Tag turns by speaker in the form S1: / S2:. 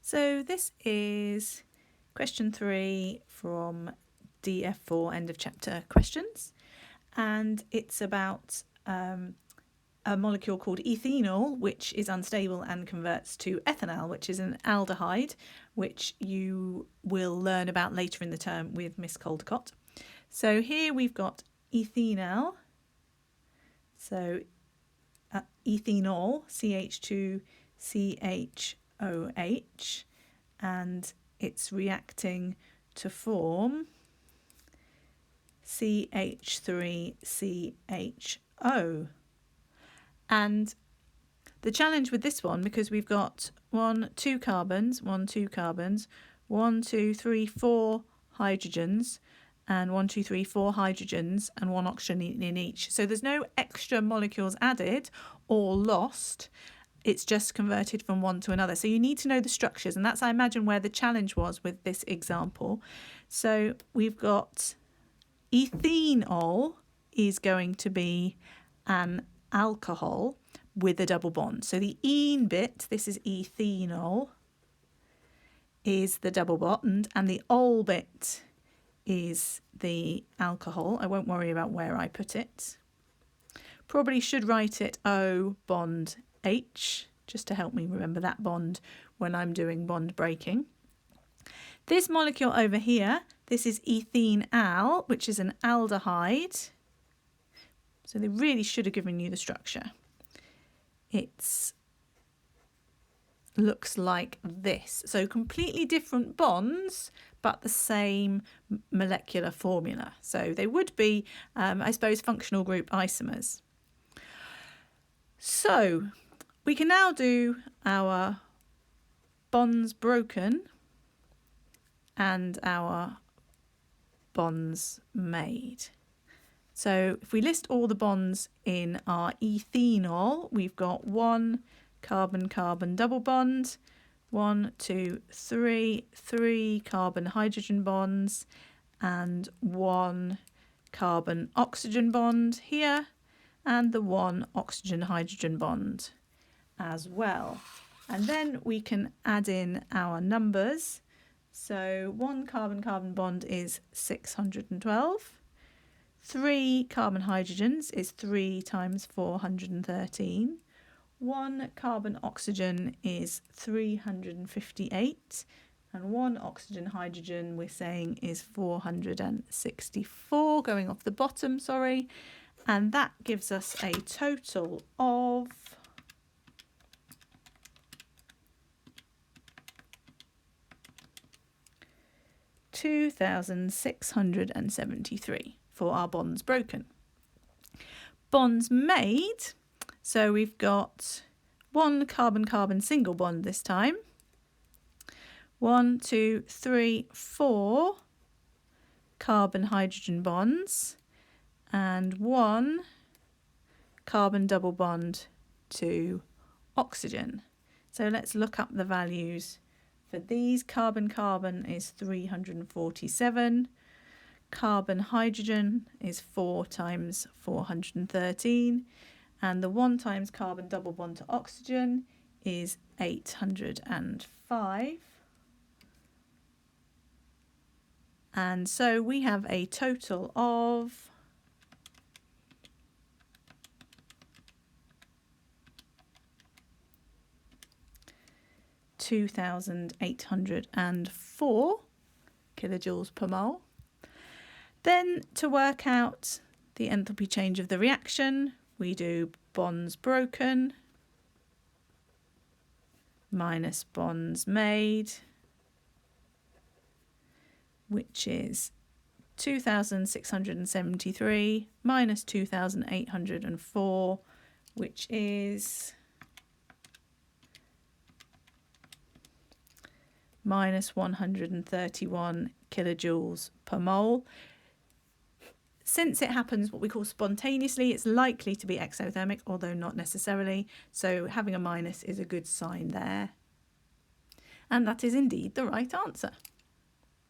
S1: So this is question 3 from DF4 end of chapter questions, and it's about a molecule called ethanol, which is unstable and converts to ethanal, which is an aldehyde, which you will learn about later in the term with Miss Caldecott. So here we've got ethanal, so ethanol, CH2CHOH, and it's reacting to form CH3CHO. And the challenge with this one, because we've got 1, 2 carbons, 1, 2 carbons, 1, 2, 3, 4 hydrogens, and 1, 2, 3, 4 hydrogens, and 1 oxygen in each. So there's no extra molecules added or lost. It's just converted from one to another. So you need to know the structures, and that's, I imagine, where the challenge was with this example. So we've got ethanol is going to be an alcohol with a double bond. So the ene bit, this is ethanol, is the double bond, and the ol bit is the alcohol. I won't worry about where I put it. Probably should write it O bond H, just to help me remember that bond when I'm doing bond breaking. This molecule over here, this is ethanal, which is an aldehyde. So they really should have given you the structure. It looks like this. So completely different bonds, but the same molecular formula. So they would be, I suppose, functional group isomers. So we can now do our bonds broken and our bonds made. So if we list all the bonds in our ethanol, we've got 1 carbon-carbon double bond, 1, 2, 3 carbon-hydrogen bonds, and 1 carbon-oxygen bond here, and the 1 oxygen-hydrogen bond as well. And then we can add in our numbers. So 1 carbon-carbon bond is 612. 3 carbon hydrogens is 3 times 413. 1 carbon oxygen is 358. And 1 oxygen hydrogen we're saying is 464, going off the bottom, sorry. And that gives us a total of 2,673 for our bonds broken. Bonds made, so we've got 1 carbon-carbon single bond this time. 1, 2, 3, 4 carbon-hydrogen bonds, and 1 carbon double bond to oxygen. So let's look up the values for these. Carbon-carbon is 347. Carbon-hydrogen is 4 times 413. And the 1 times carbon double bond to oxygen is 805. And so we have a total of 2,804 kilojoules per mole. Then to work out the enthalpy change of the reaction, we do bonds broken minus bonds made, which is 2,673 minus 2,804, which is minus 131 kilojoules per mole. Since it happens what we call spontaneously, it's likely to be exothermic, although not necessarily. So having a minus is a good sign there. And that is indeed the right answer.